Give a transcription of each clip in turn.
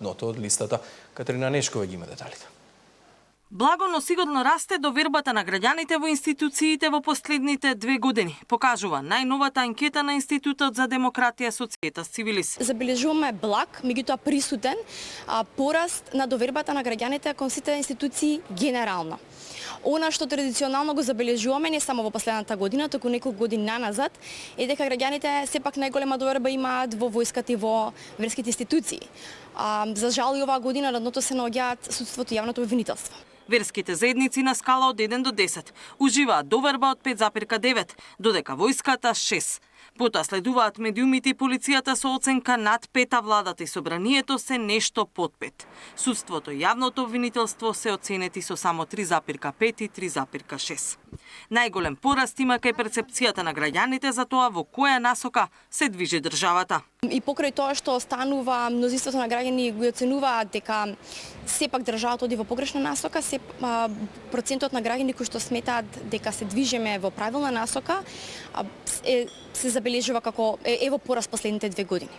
Ното од листата. Катерина Нешкова ги има деталите. Благо, но сигурно расте довербата на граѓаните во институциите во последните 2 години, покажува најновата анкета на Институтот за демократија Societas Civilis. Забележуваме благ, меѓутоа присутен пораст на довербата на граѓаните кон сите институции генерално. Она што традиционално го забележуваме не само во последната година, туку неколку години наназад, е дека граѓаните сепак најголема доверба имаат во војската и во верските институции. За жал и оваа година на дното се наоѓаат судството и јавното обвинителство. Верските заедници на скала од 1 до 10 уживаат доверба од 5,9, додека војската 6. Потоа следуваат медиумите и полицијата со оценка над 5, а владата и собранието се нешто под 5. Судството и јавното обвинителство се оценети со само 3,5 и 3,6. Најголем пораст има кај перцепцијата на граѓаните за тоа во која насока се движи државата. И покрај тоа што останува, мнозинството на граѓани го оценуваат дека сепак државата оди во погрешна насока, процентот на граѓани кои што сметаат дека се движиме во правилна насока се забележува како во пораст последните 2 години.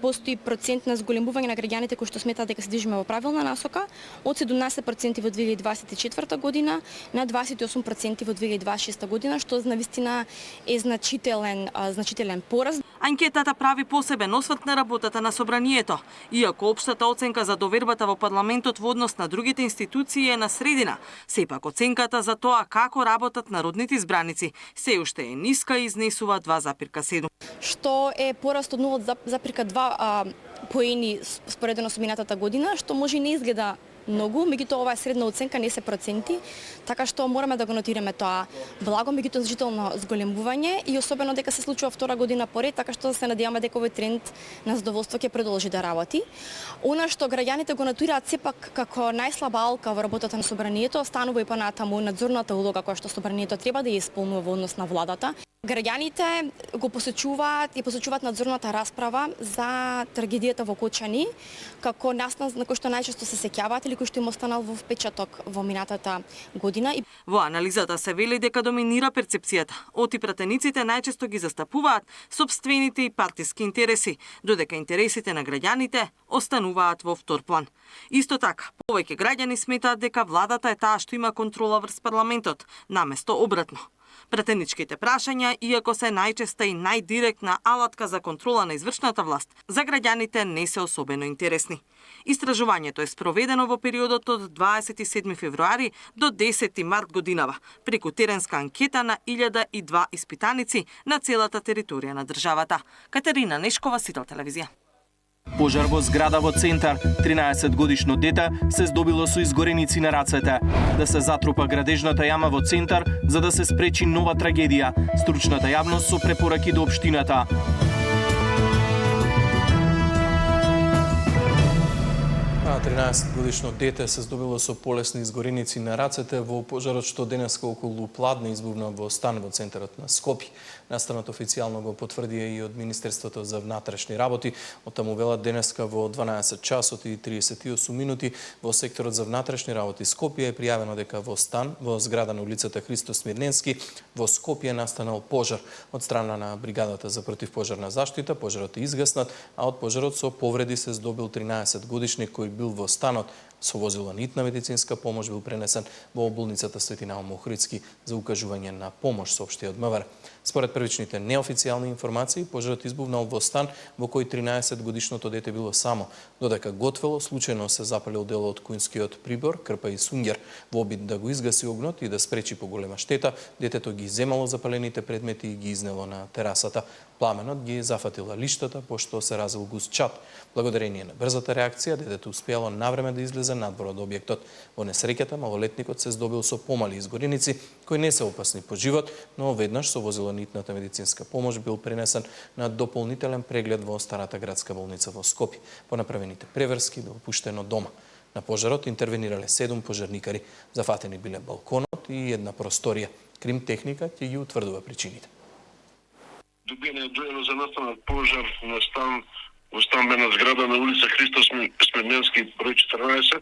Постои процент на зголемување на граѓаните кои што сметаат дека се движиме во правилна насока од 17% во 2024 година на 28% во 2026 година, што навистина е значителен пораст. Анкетата прави посебен осврт на работата на собранието, иако општата оценка за довербата во парламентот во однос на другите институции е на средина. Сепак оценката за тоа како работат народните избраници се уште е ниска и изнесува 2,7. Што е пораст од 0,2 поени споредено со минатата година, што може и не изгледа многу, меѓутоа ова е средна оценка, не се проценти, така што мораме да го нотираме тоа благо, меѓутоа значително зголемување и особено дека се случува втора година поред, така што се надеваме дека овој тренд на задоволство ќе продолжи да работи. Она што граѓаните го нотираат сепак како најслаба алка во работата на собранието, останува и понатаму надзорната улога која што собранието треба да ја исполнува во однос на владата. Граѓаните го посечуваат надзорната расправа за трагедијата во Кочани, како настан на кој што најчесто се сеќаваат или кој што им останал во впечаток во минатата година. Во анализата се вели дека доминира перцепцијата. Оти пратениците најчесто ги застапуваат сопствените и партиски интереси, додека интересите на граѓаните остануваат во втор план. Исто така, повеќе граѓани сметаат дека владата е таа што има контрола врз парламентот, наместо обратно. Пратеничките прашања, иако се најчеста и најдиректна алатка за контрола на извршната власт, за граѓаните не се особено интересни. Истражувањето е спроведено во периодот од 27 февруари до 10 март годинава, преку теренска анкета на 1002 испитаници на целата територија на државата. Катерина Нешкова, Сител телевизија. Пожар во зграда во Центар. 13-годишно дете се здобило со изгореници на рацете. Да се затрупа градежната јама во Центар за да се спречи нова трагедија. Стручната јавност со препораки до општината. 13-годишно дете се здобило со полесни изгореници на рацете во пожарот што денеска околу Пладне избувна во стан во центарот на Скопје. Настанот официјално го потврдија и од Министерството за внатрешни работи. Оттаму велат денеска во 12 часот и 38 минути во секторот за внатрешни работи Скопје е пријавено дека во стан во зграда на улицата Христо Смирненски во Скопје настанал пожар. Од страна на бригадата за противпожарна заштита пожарот е изгаснат, а од пожарот со повреди се здобил 13-годишник кој бил во станот. Со возило на итна медицинска помош бил пренесен во болницата Свети Наум Охридски за укажување на помош, соопшти од МВР. Според првичните неофицијални информации, пожарот избувнал во стан во кој 13-годишното дете било само, додека готвело случајно се запалил дел од кујнскиот прибор, крпа и сунгер. Во обид да го изгаси огнот и да спречи поголема штета, детето ги земало запалените предмети и ги изнело на терасата. Пламенот ги зафатила лиштата, пошто се разил густ чад. Благодарение на брзата реакција, детето успеало навреме да излезе надвор од објектот. Во несреќата, малолетникот се здобил со помали изгореници, кои не се опасни по живот, но веднаш со возило на итната медицинска помош бил пренесен на дополнителен преглед во старата градска болница во Скопје. По направените преверски бил пуштен од дома. На пожарот интервенирале 7 пожарникари. Зафатени биле балконот и една просторија. Крим техника ќе ги утврдува причините. Добиено е дојано за настанат пожар на стан во стамбена зграда на улица Христо Смирненски број 14.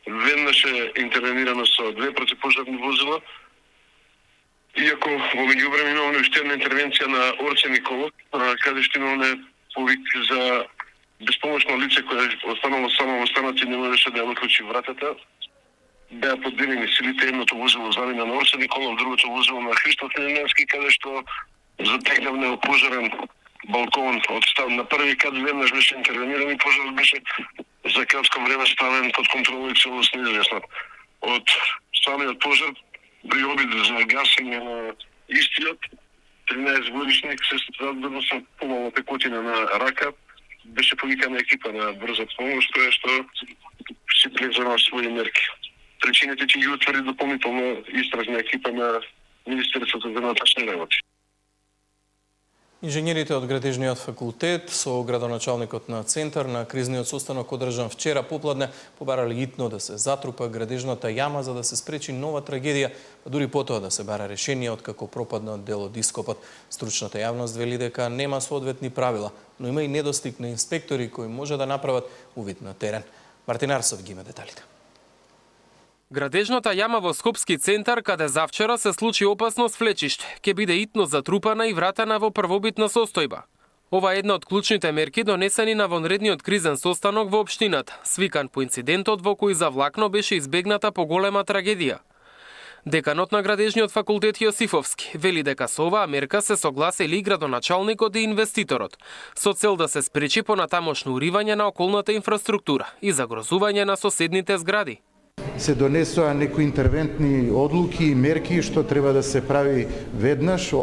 Веднаш е интервенирано со 2 противпожарни возила. Иако во меѓувреме имаме уште една интервенција на Орце Николов, каде што имаме повик за Безпомошно лице кое останало само во станот и не можеше да ја отклучи вратата. Беа поделени силите, едното возило замина на Орсе Николов, другото возило на Христо Смирненски, каде што затекнав неопожарен балкон од стан на први кат. Веднаш беше интервениран и пожарот беше за кратко време ставен под контрола и целосно извеснат. Од самиот пожар при обид за гасење на истиот 13 годишник се зададено со помало текотина на рака. Беше повикана екипа на брза помош, тоа што се презема своји мерки. Причините ќе ги утврди дополнително истражна екипа на Министерството за внатрешни работи. Инженерите од градежниот факултет со градоначалникот на Центар на кризниот состанок одржан вчера попладне побарале итно да се затрупа градежната јама за да се спречи нова трагедија, а дури потоа да се бара решение откако пропадна дел од ископот. Стручната јавност вели дека нема соодветни правила, но има и недостиг на инспектори кои може да направат увид на терен. Мартин Арсов ги има деталите. Градежната јама во Скопски Центар, каде завчера се случи опасно свлечиште, ќе биде итно затрупана и вратена во првобитна состојба. Ова е една од клучните мерки донесени на вонредниот кризен состанок во општината, свикан по инцидентот во кој за влакно беше избегната поголема трагедија. Деканот на градежниот факултет Јосифовски вели дека со оваа мерка се согласили и градоначалникот и инвеститорот, со цел да се спречи понатамошно уривање на околната инфраструктура и загрозување на соседните згради. Се донесоа некои интервентни одлуки и мерки што треба да се прави веднаш.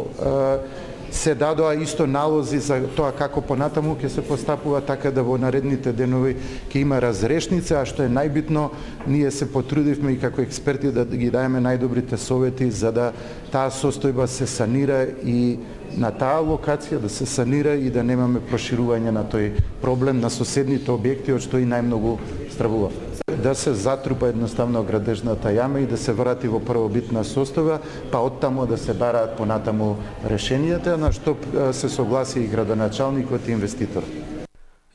Се дадоа исто налози за тоа како понатаму ќе се постапува, така да во наредните денови ќе има разрешница, а што е најбитно, ние се потрудивме и како експерти да ги даеме најдобрите совети за да таа состојба се санира и на таа локација да се санира и да немаме проширување на тој проблем на соседните објекти, од што и најмногу стравува. Да се затрупа едноставно градежната јама и да се врати во првобитна состојба, па оттаму да се бараат понатаму решенијата, на што се согласи и градоначалникот и инвеститорот.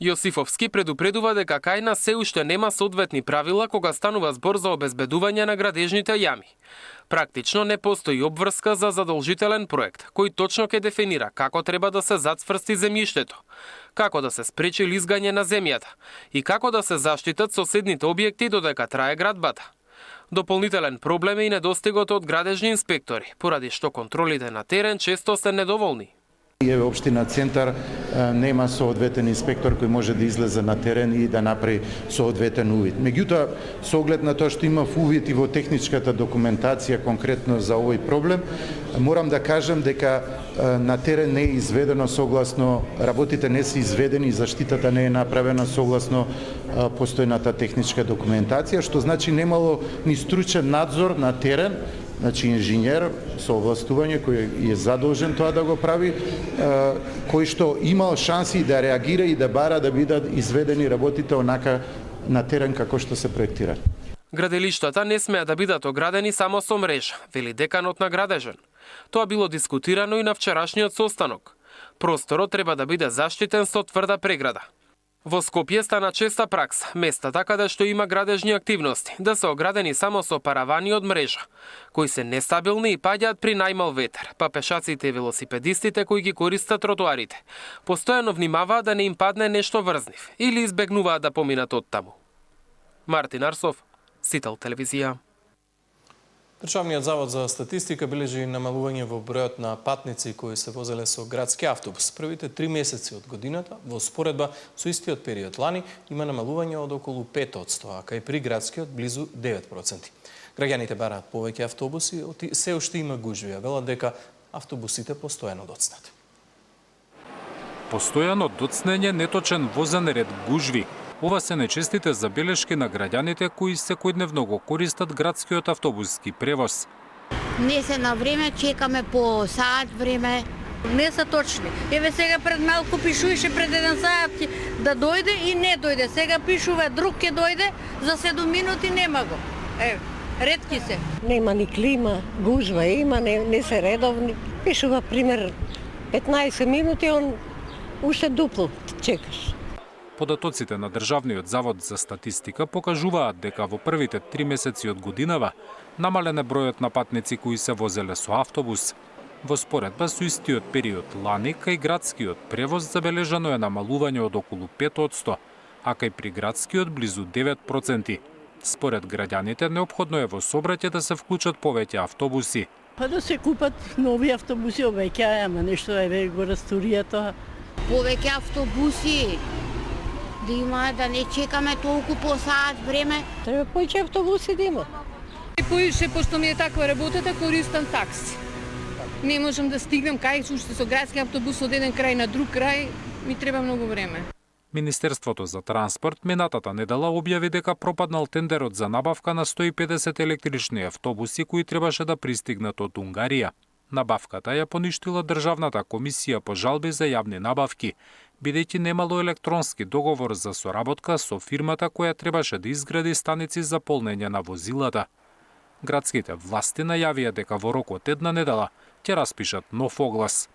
Јосифовски предупредува дека кај нас се уште нема соодветни правила кога станува збор за обезбедување на градежните јами. Практично не постои обврска за задолжителен проект, кој точно ќе дефинира како треба да се зацврсти земјиштето, како да се спречи лизгање на земјата и како да се заштитат соседните објекти додека трае градбата. Дополнителен проблем е и недостигот од градежни инспектори, поради што контролите на терен често се недоволни. Еве општина Центар нема соодветен инспектор кој може да излезе на терен и да направи соодветен увид. Меѓутоа, со оглед на тоа што има увид и во техничката документација конкретно за овој проблем, морам да кажам дека на терен не е изведено согласно, работите не се изведени и заштитата не е направена согласно постојната техничка документација, што значи немало ни стручен надзор на терен. Значи инженер со овластување кој е задолжен тоа да го прави, кој што имал шанси да реагира и да бара да бидат изведени работите онака на терен како што се проектира. Граделиштата не смеа да бидат оградени само со мрежа, вели деканот на Градежен. Тоа било дискутирано и на вчерашниот состанок. Просторот треба да биде заштитен со тврда преграда. Во Скопје стана честа пракса, местата каде што има градежни активности, да се оградени само со паравани од мрежа, кои се нестабилни и паѓаат при најмал ветер, па пешаците и велосипедистите кои ги користат тротоарите постојано внимаваат да не им падне нешто врзнив или избегнуваат да поминат оттаму. Мартин Арсов, Сител телевизија. Државниот завод за статистика бележи намалување во бројот на патници кои се возеле со градски автобус. Првите 3 месеци од годината, во споредба со истиот период лани, има намалување од околу 5%, а кај при градскиот близу 9%. Граѓаните бараат повеќе автобуси, се уште има гужви, а велат дека автобусите постојано доцнат. Постојано доцнење, неточен возен ред, гужви. Ова се најчестите забелешки на граѓаните кои секојдневно го користат градскиот автобуски превоз. Не се на време, чекаме по саат време. Не се точни. Еве сега пред малку пишуваше пред 1 саат да дојде и не дојде. Сега пишува друг ќе дојде, за 7 минути нема го. Еве, ретки се. Нема ни клима, гужва има, не се редовни. Пишува пример 15 минути, он уште дупло чекаш. Податоците на Државниот завод за статистика покажуваат дека во првите 3 месеци од годинава намален е бројот на патници кои се возеле со автобус. Во споредба со истиот период лани, кај градскиот превоз забележано е намалување од околу 5%, а кај приградскиот близу 9%. Според граѓаните, неопходно е во сообраќај да се вклучат повеќе автобуси. Па да се купат нови автобуси, овеќе, ама нешто е го растурија тоа. Повеќе автобуси, да има, да не чекаме толку по саат време. Треба повеќе автобуси да има. Поише, пошто ми е таква работата, користам такси. Не можам да стигнам кај уште со градски автобус од еден крај на друг крај, ми треба многу време. Министерството за транспорт минатата недела објави дека пропаднал тендерот за набавка на 150 електрични автобуси кои требаше да пристигнат од Унгарија. Набавката ја поништила Државната комисија по жалби за јавни набавки, бидејќи немало електронски договор за соработка со фирмата која требаше да изгради станици за полнење на возилата. Градските власти најавија дека во рок од една недела ќе распишат нов оглас.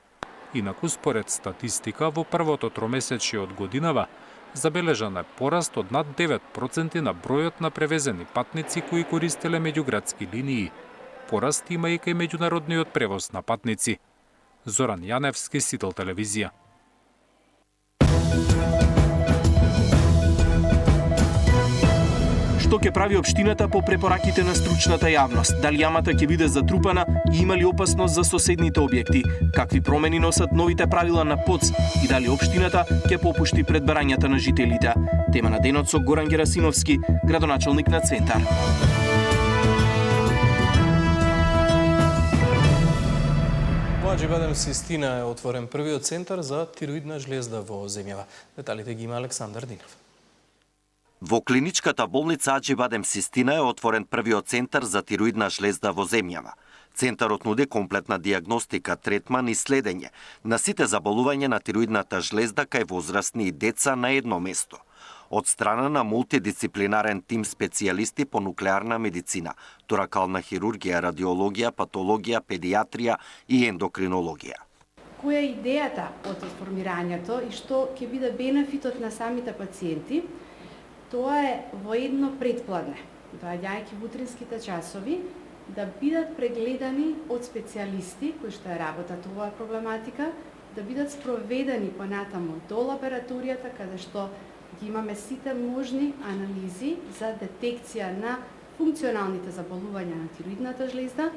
Инаку, според статистика, во првото тромесечје од годинава забележан е пораст од над 9% на бројот на превезени патници кои користеле меѓуградски линии. Пораст има и кај меѓународниот превоз на патници. Зоран Јаневски, Сител телевизија. Што ќе прави општината по препораките на стручната јавност? Дали јамата ќе биде затрупана и има ли опасност за соседните објекти? Какви промени носат новите правила на ПОЦ и дали општината ќе попушти пред барањата на жителите? Тема на денот со Горан Герасимовски, градоначалник на Центар. Во Аџибадем Систина е отворен првиот центар за тироидна жлезда во земјава. Деталите ги има Александар Динев. Во клиничката болница Аџибадем Систина е отворен првиот центар за тироидна жлезда во земјава. Центарот нуди комплетна диагностика, третман и следење на сите заболувања на тироидната жлезда кај возрастни и деца на едно место. Од страна на мултидисциплинарен тим специјалисти по нуклеарна медицина, торакална хирургија, радиологија, патологија, педиатрија и ендокринологија. Која е идејата од формирањето и што ќе биде бенефитот на самите пациенти? Тоа е во едно предпладне, доаѓајќи во утринските часови, да бидат прегледани од специјалисти кои што ја работат оваа проблематика, да бидат спроведени понатаму до лабораторијата каде што ги имаме сите можни анализи за детекција на функционалните заболувања на тироидната жлезда,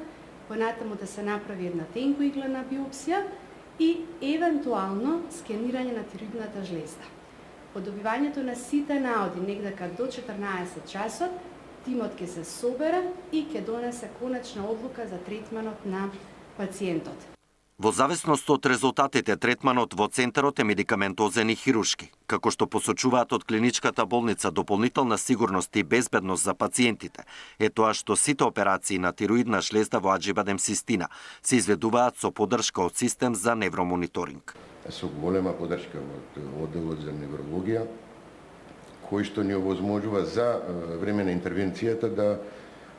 понатаму да се направи една тенкоиглена биопсија и евентуално скенирање на тироидната жлезда. По добивањето на сите наоди, негдека до 14 часот, тимот ќе се собере и ќе донесе конечна одлука за третманот на пациентот. Во зависност од резултатите, третманот во центарот е медикаментозен и хируршки. Како што посочуваат од клиничката болница, дополнителна сигурност и безбедност за пациентите е тоа што сите операции на тироидна жлезда во Аџибадем Систина се изведуваат со поддршка од систем за невромониторинг. Со голема поддршка од одделот за неврологија, кој што ни овозможува за време на интервенцијата да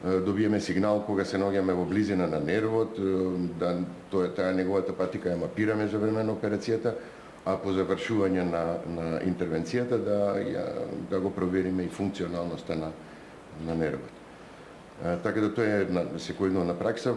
добиеме сигнал кога се наоѓаме во близина на нервот, да таа неговата патика ја мапираме за време на операцијата, а по завршување на интервенцијата да го провериме и функционалноста на нервот. Така да тоа е секојдневна пракса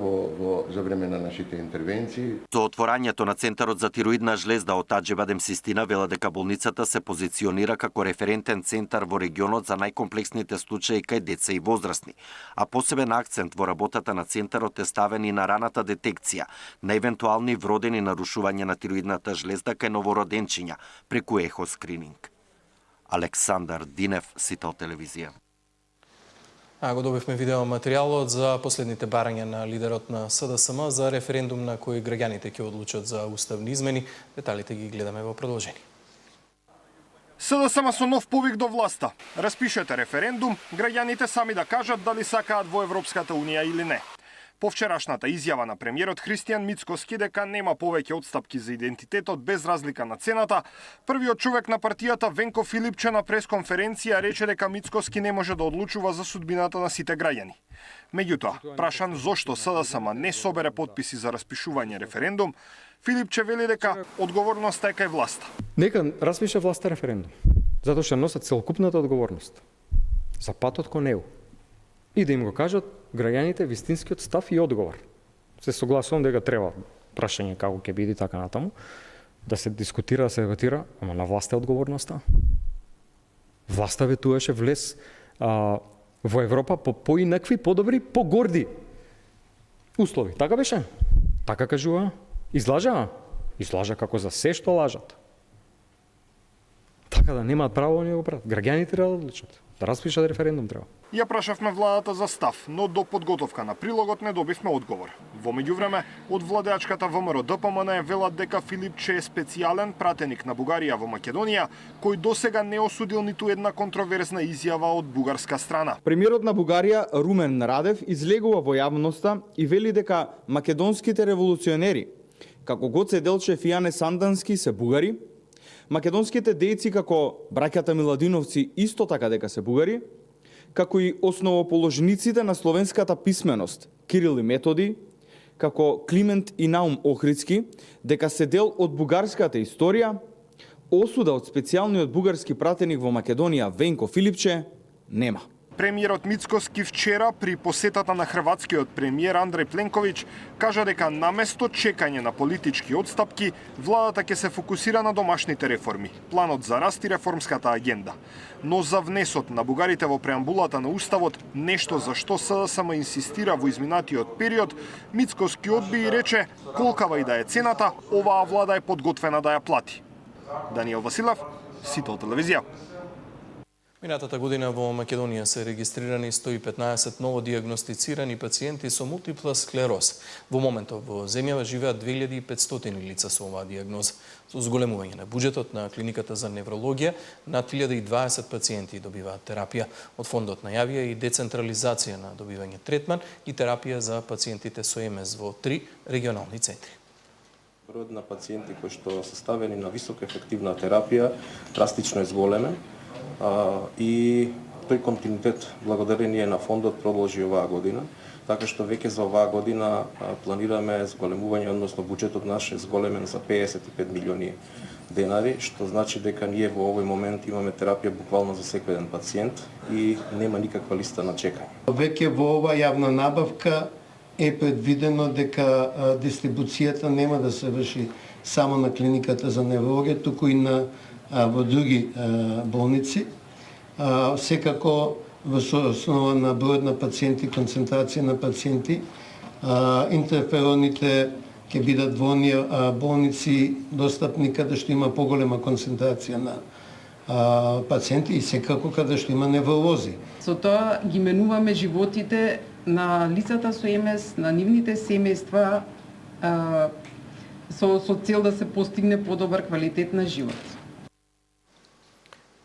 за време на нашите интервенции. Со отворањето на Центарот за тироидна жлезда од Аџибадем Систина вела дека болницата се позиционира како референтен центар во регионот за најкомплексните случаи кај деца и возрастни, а посебен акцент во работата на центарот е ставен и на раната детекција на евентуални вродени нарушувања на тироидната жлезда кај новороденчиња преку ехоскрининг. Александар Динев, Сител телевизија. Го добивме видео материјалот за последните барања на лидерот на СДСМ за референдум на кој граѓаните ќе одлучат за уставни измени. Деталите ги гледаме во продолжение. СДСМ со нов повик до власта. Распишете референдум, граѓаните сами да кажат дали сакаат во Европската унија или не. По вчерашната изјава на премиерот Христијан Мицкоски дека нема повеќе отстапки за идентитетот без разлика на цената, првиот човек на партијата Венко Филипче на пресконференција рече дека Мицкоски не може да одлучува за судбината на сите граѓани. Меѓутоа, прашан зошто СДСМ не собере потписи за распишување референдум, Филипче вели дека одговорноста е кај власта. Нека распише власта референдум, затоа што носат целокупната одговорност за патот кон него. И да им го кажат граѓаните вистинскиот став и одговор. Се согласувам дека треба прашање како ќе биде така натаму, да се дискутира, да се дебатира, ама на власта е одговорноста. Власта ветуваше влез во Европа по поинакви, подобри, погорди услови. Така беше? Така кажува? Излажа? Излажа како за се што лажат. Така да немаат право да ни го прават. Граѓаните треба да одлучат. Да распишат референдум треба. Ја прашавме владата за став, но до подготовка на прилогот не добивме одговор. Во меѓувреме, од владеачката ВМРО ДПМН велат дека Филипче е специјален пратеник на Бугарија во Македонија, кој досега не осудил ниту една контроверзна изјава од бугарска страна. Премиерот на Бугарија Румен Радев излегува во јавноста и вели дека македонските револуционери, како Гоце Делчев и Ане Сандански, се бугари, македонските дејци како браќата Миладиновци исто така дека се бугари, како и основоположниците на словенската писменост Кирил и Методи, како Климент и Наум Охридски, дека се дел од бугарската историја, осуда од специјалниот бугарски пратеник во Македонија Венко Филипче нема. Премиерот Мицкоски вчера при посетата на хрватскиот премиер Андреј Пленковиќ кажа дека наместо чекање на политички одстапки, владата ќе се фокусира на домашните реформи, планот за раст и реформската агенда. Но за внесот на бугарите во преамбулата на Уставот, нешто за што СДСМ инсистира во изминатиот период, Мицкоски одби и рече колкава и да е цената, оваа влада е подготвена да ја плати. Даниел Василев, Сител телевизија. Минатата година во Македонија се регистрирани 115 новодиагностицирани пациенти со мултипла склероз. Во моментов во земјава живеат 2500 лица со оваа диагноза. Со зголемување на буџетот на клиниката за неврологија, над 1020 пациенти добиваат терапија. Од фондот најавија и децентрализација на добивање третман и терапија за пациентите со МС во 3 регионални центри. Бројот на пациенти кои што се ставени на висока ефективна терапија драстично е зголемен. И тој континуитет благодарение на фондот продолжи оваа година, така што веќе за оваа година планираме зголемување, односно буџетот наш е зголемен за 55 милиони денари, што значи дека ние во овој момент имаме терапија буквално за секој еден пациент и нема никаква листа на чекање. Веќе во оваа јавна набавка е предвидено дека дистрибуцијата нема да се врши само на клиниката за неврологија, туку и во други болници. Секако во основа на бројот на пациенти, концентрација на пациенти, интерфероните ќе бидат во оние болници достапни каде што има поголема концентрација на пациенти и секако каде што има невролози. Со тоа ги менуваме животите на лицата со МС, на нивните семејства, со цел да се постигне подобар квалитет на живот.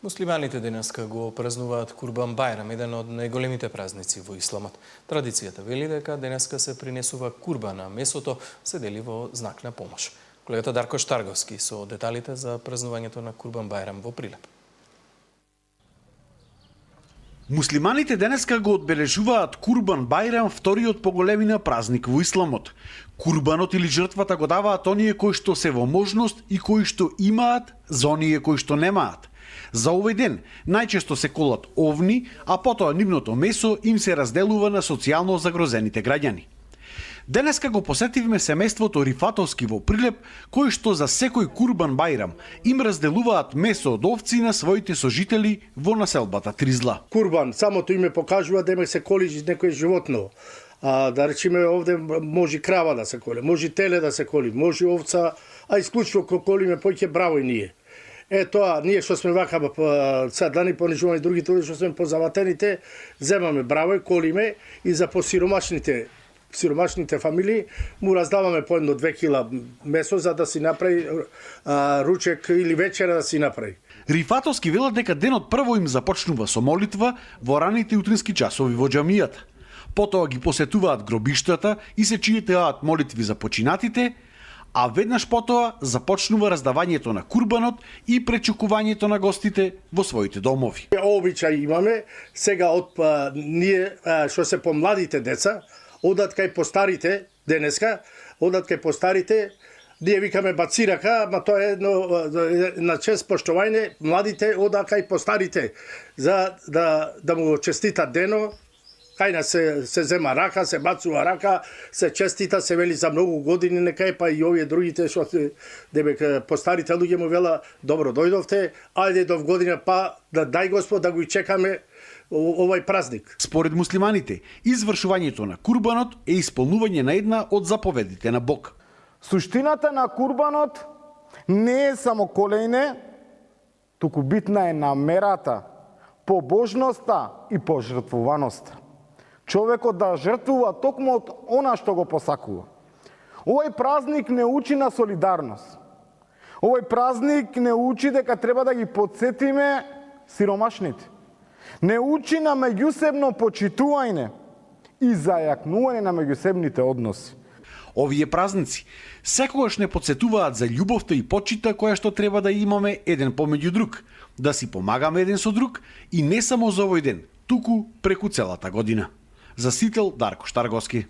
Муслиманите денеска го празнуваат Курбан Бајрам, еден од најголемите празници во исламот. Традицијата вели дека денеска се принесува курбан, а месото се дели во знак на помош. Колегата Дарко Штарговски со деталите за празнувањето на Курбан Бајрам во Прилеп. Муслиманите денеска го одбележуваат Курбан Бајрам, вториот по големина празник во исламот. Курбанот или жртвата го даваат оние кои што се во можност и кои што имаат за оние кои што немаат. За овој ден најчесто се колат овни, а потоа нивното месо им се разделува на социјално загрозените граѓани. Денеска го посетивме семејството Рифатовски во Прилеп, кои што за секој Курбан Бајрам им разделуваат месо од овци на своите сожители во населбата Тризла. Курбан, самото име покажува дека се коли некој животно. Да речеме овде може крава да се коли, може теле да се коли, може овца, а исклучиво колиме поќе браво и ние. Тоа, ние што сме вака, сега да не понижуваме другите, што сме позаватените, земаме браво и колиме и за посиромашните фамилии му раздаваме по 1-2 кила месо за да си направи ручек или вечера да си направи. Рифатовски велат дека денот прво им започнува со молитва во раните утрински часови во џамијата. Потоа ги посетуваат гробиштата и се читаат молитви за починатите, а веднаш потоа започнува раздавањето на курбанот и пречекувањето на гостите во своите домови. Обичај имаме, сега од ние што се помладите деца, одат кај постарите денеска, одат кај постарите, ние викаме бацирака, ама тоа е едно на чест поштовање, младите одат кај постарите за да му честитат дено, Кајна се зема рака, се бацува рака, се честита, се вели за многу години некај, па и овие другите што дебе постарите луѓе му вела добро дојдовте, ајде до година па да дај Господ да го чекаме овој празник. Според муслиманите, извршувањето на курбанот е исполнување на една од заповедите на Бог. Суштината на курбанот не е само колење, туку битна е намерата, побожноста и пожртвуваноста. Човекот да жртвува токму од она што го посакува. Овој празник не учи на солидарност. Овој празник не учи дека треба да ги потсетиме сиромашните. Не учи на меѓусебно почитување и зајакнување на меѓусебните односи. Овие празници секогаш не подсетуваат за љубовта и почита која што треба да имаме еден помеѓу друг, да си помагаме еден со друг и не само за овој ден, туку преку целата година. За Сител Дарко Штарговски.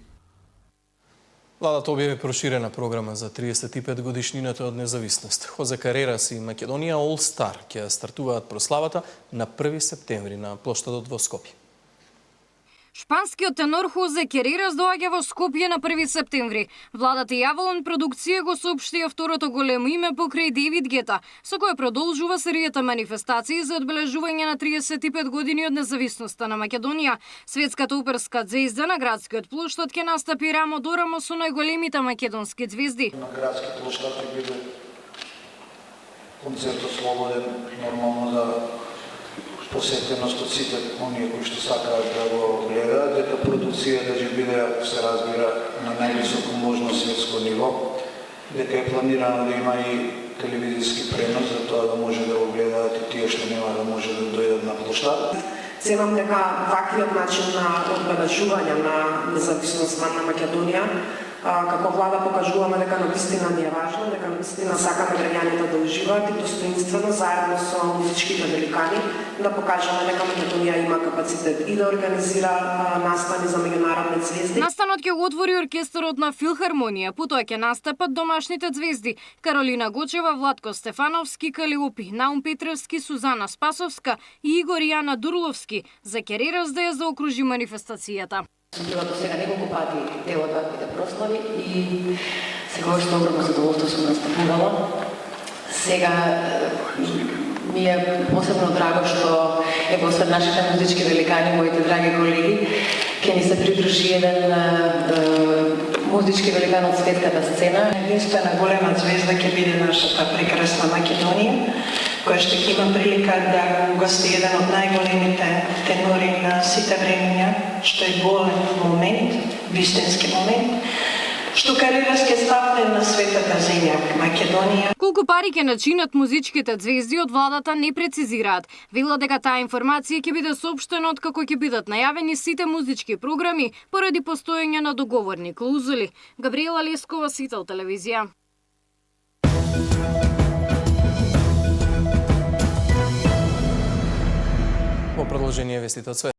Владата објави проширена програма за 35 годишнината од независност. Хозе Карерас и Македонија All Star ќе стартуваат прославата на 1 септември на плоштадот во Скопје. Шпанскиот тенор Хозе Карерас доаѓа во Скопје на 1 септември. Владата и Авалон продукција го соопштија второто големо име покрај Девид Гета, со кој продолжува серијата манифестации за одбележување на 35 години од независноста на Македонија. Светската оперска звезда на градскиот плоштад ќе настапи рамо до рамо со најголемите македонски звезди. На градски плоштад ќе биде концертот слободен, нормално за посетеност од сите оние кои што сакаат да го гледаат, дека продуцијата ќе биде, се разбира, на највисоко можно светско ниво, дека е планирано да има и телевизиски пренос за тоа да може да го гледаат и тие што нема да може да дојдат на плоштад. Ценам дека ваквиот начин на одбележување на независноста на Македонија како влада покажуваме дека навистина ни е важно, дека навистина сакаме граѓаните да уживаат и достоинствено заедно со музичките великани да покажеме дека Македонија има капацитет и да организира настани за меѓународни звезди. Настанот ќе го отвори оркестарот на Филхармонија, потоа ќе настапат домашните звезди Каролина Гочева, Владко Стефановски, Калиопи, Наум Петревски, Сузана Спасовска и Игор Јана Дурловски за Карерас да ја заокружи манифестацијата. Сум била до сега неколку пати дел од ваквите прослави и сега што огромно задоволство сум настапувала. Сега ми е посебно драго што ево освен нашите музички великани, моите драги колеги, ќе ни се придружи еден музички великан од светската сцена. Единствена голема звезда ќе биде нашата прекрасна Македонија, која што ќе има прилика да гости еден од најголемите тенори на сите времења, што е голем момент, вистински момент, што Карерас ќе стапне на светата земја, Македонија. Колку пари ќе начинат музичките звезди од владата не прецизираат. Вела дека таа информација ќе биде соопштена откако ќе бидат најавени сите музички програми поради постоење на договорни клаузули. Габриела Лескова, Сител телевизија. Во продолжение вестите од свет.